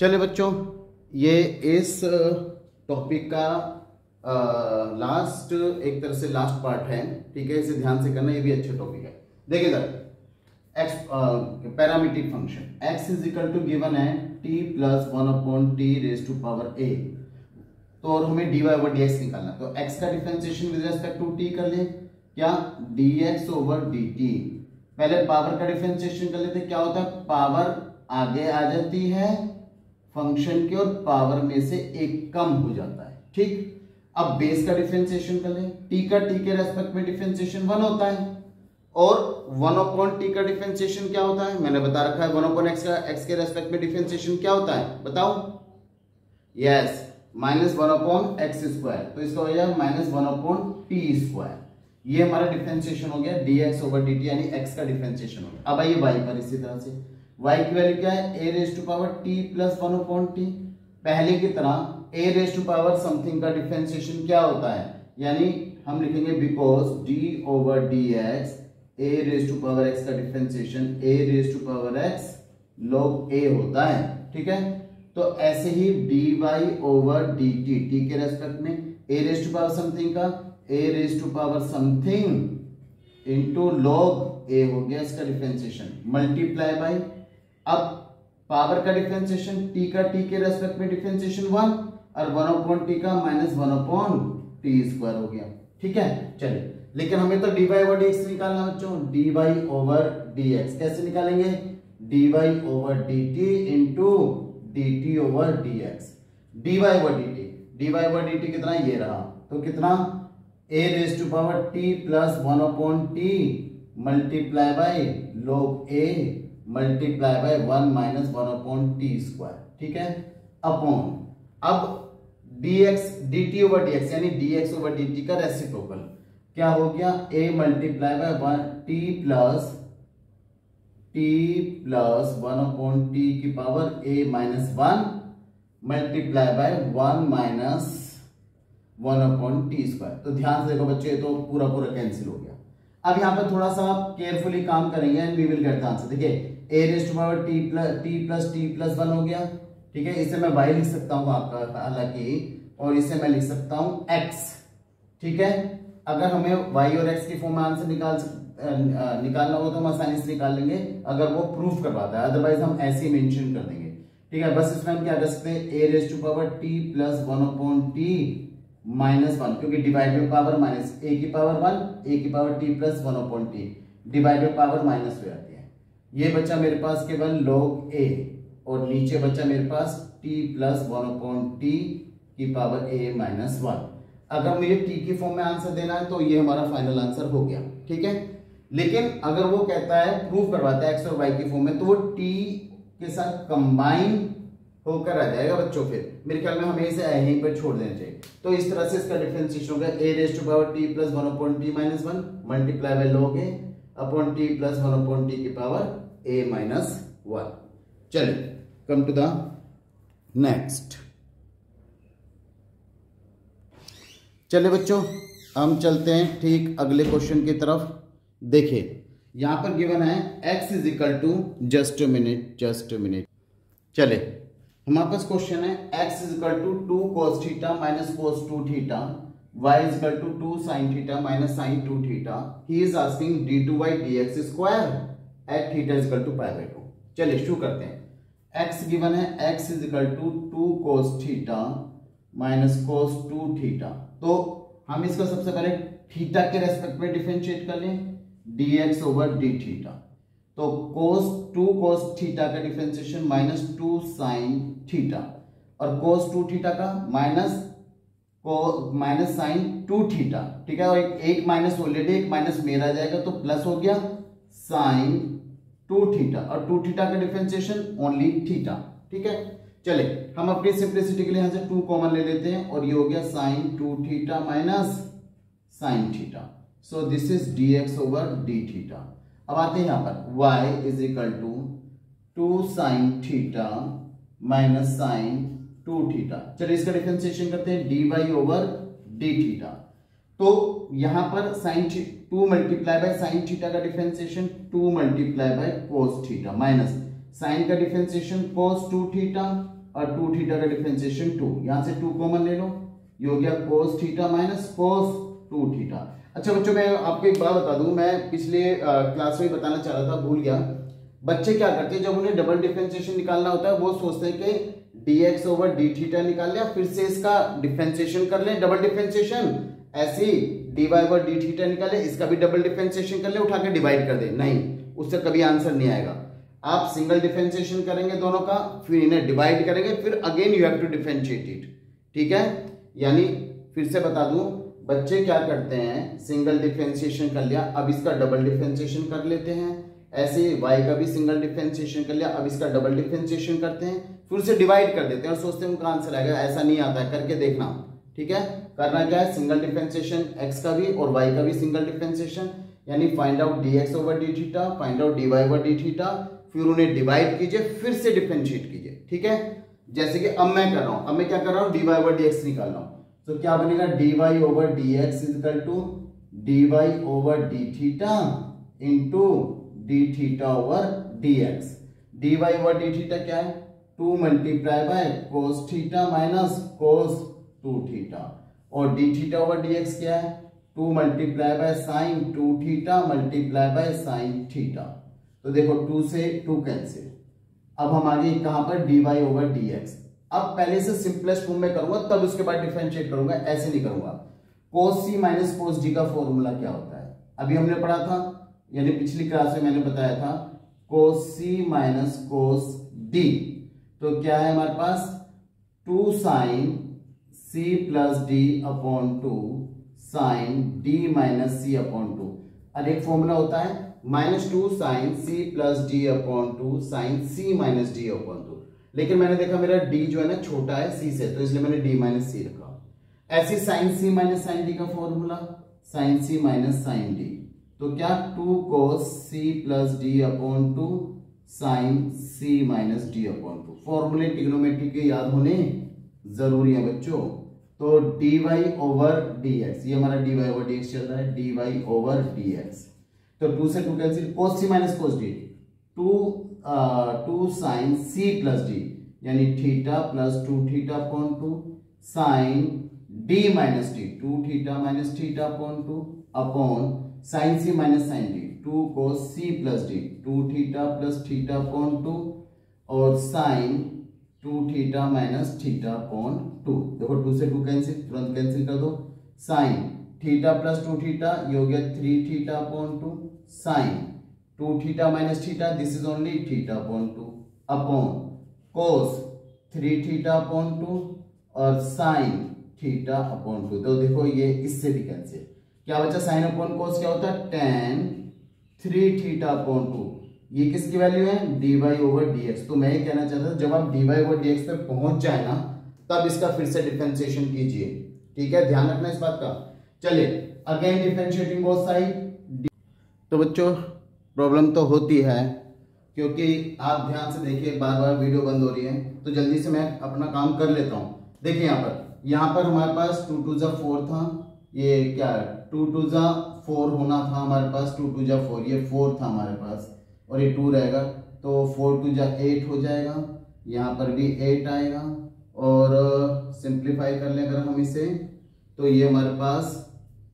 चलिए बच्चों, ये इस टॉपिक का लास्ट, एक तरह से लास्ट पार्ट है। ठीक है, इसे ध्यान से करना, ये भी अच्छा टॉपिक है। देखिए इधर x parametric function x is equal to given है t plus 1/t raise to power a. तो और हमें dy ओवर dx निकालना, तो x का differentiation with respect to t कर ले, क्या dx ओवर dt। पहले पावर का डिफरेंशिएशन कर लेते, क्या होता है, पावर आगे आ जाती है फंक्शन के और पावर में से एक कम हो जाता है। ठीक, अब बेस का डिफरेंशिएशन कर ले, t का t के रेस्पेक्ट में डिफरेंशिएशन 1 होता है और 1/t का डिफरेंशिएशन क्या होता है, मैंने बता रखा है। 1/x का x के रेस्पेक्ट में डिफरेंशिएशन क्या होता है बताओ, यस -1/x²। तो इसका हो जाएगा -1/t²। ये हमारा डिफरेंशिएशन हो गया dx ओवर dt, यानी x का डिफरेंशिएशन हो गया। अब आइए y पर, इसी तरह से y की वैल्यू क्या है, a raise to power t plus 1/t। पहले की तरह a raise to power something का डिफरेंशिएशन क्या होता है, यानी हम लिखेंगे because d over dx a raise to power x का differentiation a raise to power x log a होता है। ठीक है, तो ऐसे ही dy ओवर dt t के रेस्पेक्ट में a raise to power something का a raise to power something into log a हो गया इसका डिफरेंशिएशन, मल्टीप्लाई बाय, अब पावर का डिफरेंशिएशन t का t के रेस्पेक्ट में डिफरेंशिएशन 1 और 1/t का -1/t² हो गया। ठीक है, चलिए, लेकिन हमें तो dy ओवर dx निकालना बच्चों, dy ओवर dx कैसे निकालेंगे, dy over dt into dt over dx। dy over dt कितना, ये रहा, तो कितना a raise to power t plus 1/t multiply by log a multiply by 1 minus 1/t²। ठीक है, अपॉन, अब dx dt ओवर dx यानी dx ओवर dt का रेसिप्रोकल क्या हो गया, a multiply by t plus 1/t की power a minus 1 multiply by 1 minus 1/t²। तो ध्यान से देखो बच्चे, तो पूरा कैंसिल हो गया। अब यहाँ पर थोड़ा सा केयरफुली काम करेंगे and we will get the answer. देखिए a raise to power t plus 1 हो गया। ठीक है, इसे मैं y लिख सकता हूँ आपका हालांकि, और इसे मैं लिख सकता हूँ x। ठीक है, अगर हमें y और x की फॉर्म में आंसर निकालना हो तो हम आसानी से निकाल लेंगे अगर वो प्रूफ करवाता है, अदरवाइज हम ऐसे ही मेंशन कर देंगे। ठीक है, बस इसमें हम क्या कर सकते हैं, a raise to power t plus 1/t -1, क्योंकि divide by power minus a की पावर 1, a की power t plus 1/t, divide by power minus हो जाती है। ये बच्चा मेरे पास केवल log a, और नीचे बच्चा मेरे पास t प्लस 1/t की पावर a माइनस 1। अगर मुझे t की फॉर्म में आंसर देना है तो ये हमारा फाइनल आंसर हो गया। ठीक है, लेकिन अगर वो कहता है, प्रूफ करवाता है x और y की फॉर्म में, तो वो t के साथ कंबाइन होकर आ जाएगा बच्चों। फिर मेरे ख्याल में हमें इसे यहीं पर छोड़ देना चाहिए। तो इस तरह से इसका डिफरेंशिएशन हो गया a raise to power t plus 1/t minus 1 multiply by log a upon t plus 1/t की पावर a माइनस 1। चलिए, कम टू द नेक्स्ट। चलिए बच्चों, हम चलते हैं ठीक अगले क्वेश्चन की तरफ। देखिए यहां पर गिवन है x is equal to, just a minute. चले, हमारे पास क्वेश्चन है x is equal to 2 cos theta minus cos 2 theta, y is equal to 2 sin theta minus sin 2 theta. He is asking d2 dx square at theta is equal to π/2। चलिए शुरू करते हैं। x गिवन है, x is equal to 2 cos theta minus cos 2 theta. तो हम इसको सबसे पहले थीटा के रेस्पेक्ट में डिफरेंशिएट कर लें, dx ओवर d थीटा। तो2 cos थीटा का डिफरेंशिएशन -2 sin थीटा, और cos 2 थीटा का माइनस sin 2 थीटा। ठीक है, और एक माइनस ऑलरेडी, एक माइनस मेरा आ जाएगा तो प्लस हो गया sin 2 थीटा, और 2 थीटा का डिफरेंशिएशन ओनली थीटा। ठीक है, चले हम अपनी सिंप्लिसिटी के लिए यहां से 2 कॉमन ले लेते हैं, और ये हो गया sin 2 theta minus sin theta. So this is dx over d theta. अब आते हैं यहां पर y is equal to 2 sin theta minus sin 2 theta. चलिए इसका डिफरेंशिएशन करते हैं, dy ओवर d थीटा। तो यहां पर sin 2 multiply by sin theta का differentiation 2 multiply by cos theta minus sin का डिफरेंशिएशन cos 2 थीटा और 2 थीटा का डिफरेंशिएशन 2, यहां से 2 कॉमन ले लो, ये हो गया cos theta minus cos 2 theta. अच्छा बच्चों मैं आपको एक बात बता दूं, मैं पिछले क्लास में बताना चाह रहा था, भूल गया। बच्चे क्या करते हैं जब उन्हें डबल डिफरेंशिएशन निकालना होता है वो सोचते हैं कि dx ओवर डी थीटा निकाल लिया, फिर से इसका डिफरेंशिएशन कर लें, डबल डिफरेंशिएशन, ऐसे ही dy ओवर डी थीटा निकाले, इसका भी डबल डिफरेंशिएशन कर ले, उठा के डिवाइड कर दे। नहीं, उससे कभी आंसर नहीं आएगा। आप सिंगल डिफरेंशिएशन करेंगे दोनों का, फिर इन्हें डिवाइड करेंगे, फिर again you have to differentiate it, ठीक है। यानी फिर से बता दूं, बच्चे क्या करते हैं, सिंगल डिफरेंशिएशन कर लिया, अब इसका डबल डिफरेंशिएशन कर लेते हैं, ऐसे y का भी सिंगल डिफरेंशिएशन कर लिया, अब इसका डबल डिफरेंशिएशन करते हैं, फिर उसे डिवाइड कर देते हैं और सोचते हैं उनका आंसर आएगा। ऐसा नहीं आता है, करके देखना, ठीक है। करना क्या है, सिंगल डिफरेंशिएशन x का भी और y का भी सिंगल डिफरेंशिएशन, यानी find out dx over d theta, find out dy over d theta, फिर उन्हें डिवाइड कीजिए, फिर से डिफरेंशिएट कीजिए, ठीक है। जैसे कि अब मैं कर रहा हूं, अब मैं क्या कर रहा हूं, dy ओवर dx निकाल रहा हूं, तो क्या बनेगा, dy over dx is equal to dy over d theta into d theta over dx। dy over d theta क्या है, 2 multiply by cos theta minus cos 2 theta, और डी थीटा ओवर dx क्या है, 2 multiply by sine 2 theta multiply by sine theta. तो देखो 2 से 2 cancel, अब हम आगे कहां पर, dy ओवर dx। अब पहले से सिंपलेस्ट फॉर्म में करूंगा, तब उसके बाद डिफरेंशिएट करूंगा, ऐसे नहीं करूंगा। cos c minus cos d का फॉर्मूला क्या होता है, अभी हमने पढ़ा था, यानी पिछली क्लास में मैंने बताया था, cos c minus cos d, तो क्या है हमारे पास, 2 sine c plus d upon 2 sine d minus c upon 2, और एक फॉर्मूला होता है -2 sine c plus d upon 2 sine c minus d upon 2, लेकिन मैंने देखा मेरा d जो है ना छोटा है c से, तो इसलिए मैंने d माइनस c रखा। ऐसे sine c minus sine d का formula, sine c minus sine d, तो क्या 2 cos c plus d upon 2 sine c minus d upon 2। फॉर्मूले ट्रिग्नोमेट्री के याद होने जरूरी है बच्चों। तो dy ओवर dx, ये हमारा dy ओवर dx चल रहा है, dy ओवर dx, तो 2 से 2 cancel, cos c minus cos d, 2 sine c plus d, यानी theta plus 2 theta upon 2 sine d minus d, 2 theta minus theta upon 2 upon sine c minus sine d, 2 cos c plus d, 2 theta plus theta upon 2 और sine 2 theta minus theta upon 2। देखो 2 से 2 cancel, तुरंत cancel कर दो, sine theta plus 2 theta, ये हो गया 3 theta upon 2 sine 2 theta minus theta, this is only theta upon 2 upon cos 3 theta upon 2 और साइन थीटा अपॉन 2। तो देखो ये इससे भी कैंसिल, क्या बचा, साइन अपॉन कोस क्या होता है, tan 3 थीटा अपॉन 2, ये किसकी वैल्यू है, dy ओवर dx। तो मैं ये कहना चाहता था, जब आप dy ओवर dx पे पहुंच जाए ना, तब इसका फिर से डिफरेंशिएशन कीजिए, ठीक है, ध्यान रखना इस बात का। चलिए अगेन डिफरेंशिएटिंग बोथ साइड। तो बच्चों प्रॉब्लम तो होती है, क्योंकि आप ध्यान से देखिए, बार बार वीडियो बंद हो रही है, तो जल्दी से मैं अपना काम कर लेता हूँ। देखिए यहाँ पर हमारे पास 2 2 जा 4 था, ये क्या 2 2 जा 4 होना था हमारे पास, 2 2 जा 4, ये 4 था हमारे पास, और ये 2 रहेगा, तो 4 2 जा 8 हो जाएगा, यहाँ पर भी 8 आएगा, और सिंप्लीफाई कर ले अगर हम इसे, तो ये हमारे पास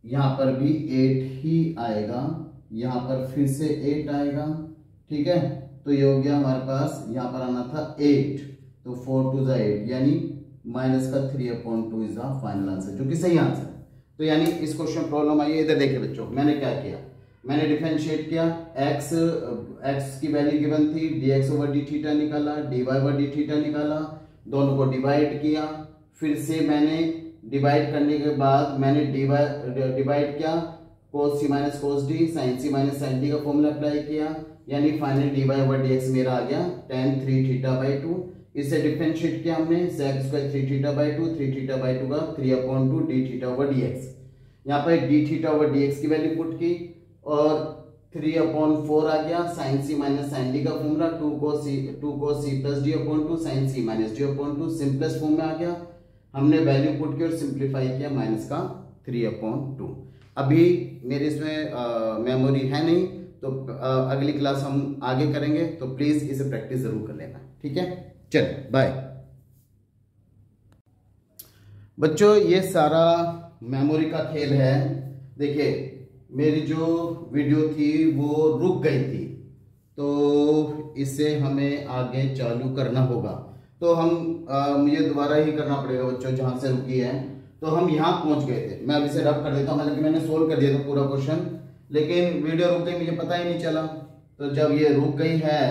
यहाँ पर भी 8 ही आएगा, यहाँ पर फिर से 8 आएगा, ठीक है। तो ये हो गया हमारे पास, यहाँ पर आना था 8, तो 4 2 जा 8, यानी माइनस का 3/2 इज द फाइनल आंसर, जो कि सही आंसर है। तो यानी इस क्वेश्चन प्रॉब्लम आई है, इधर देखिए बच्चों, मैंने क्या किया, मैंने डिफरेंशिएट किया, x की वैल्यू गिवन थी, dx ओवर डी थीटा निकाला, dy ओवर डी थीटा निकाला, दोनों को डिवाइड किया, फिर से मैंने डिवाइड करने के बाद मैंने डिवाइड किया, cos c minus cos d, sin c minus sin d का फॉर्मूला अप्लाई किया, यानी फाइनल dy ओवर dx मेरा आ गया tan 3 थीटा बाई 2। इससे डिफरेंशिएट किया हमने, sec square 3 theta by 2, 3 theta by 2 का 3/2 d थीटा ओवर dx। यहाँ पर d थीटा ओवर dx की वैल्यू पुट की, और 3/4 आ गया, sin c minus sin d का formula, 2 cos c plus d upon 2 sin c minus d upon 2, simplest form में आ गया। हमने वैल्यू पुट की और सिंप्लीफाई किया, माइनस का 3/2। अभी मेरे इसमें मेमोरी है नहीं, तो अगली क्लास हम आगे करेंगे, तो प्लीज इसे प्रैक्टिस जरूर कर लेना, ठीक है। चल बाय। बच्चों ये सारा मेमोरी का खेल है। देखिए मेरी जो वीडियो थी वो रुक गई थी, तो इसे हमें आगे चालू करना होगा। तो हम मुझे दोबारा ही करना पड़ेगा बच्चों, जहां से रुकी है। तो हम यहाँ पहुंच गए थे। मैं अभी से रब कर देता हूँ, हालांकि मैंने सोल्व कर दिया था पूरा क्वेश्चन, लेकिन वीडियो रुक गई, मुझे पता ही नहीं चला। तो जब ये रुक गई है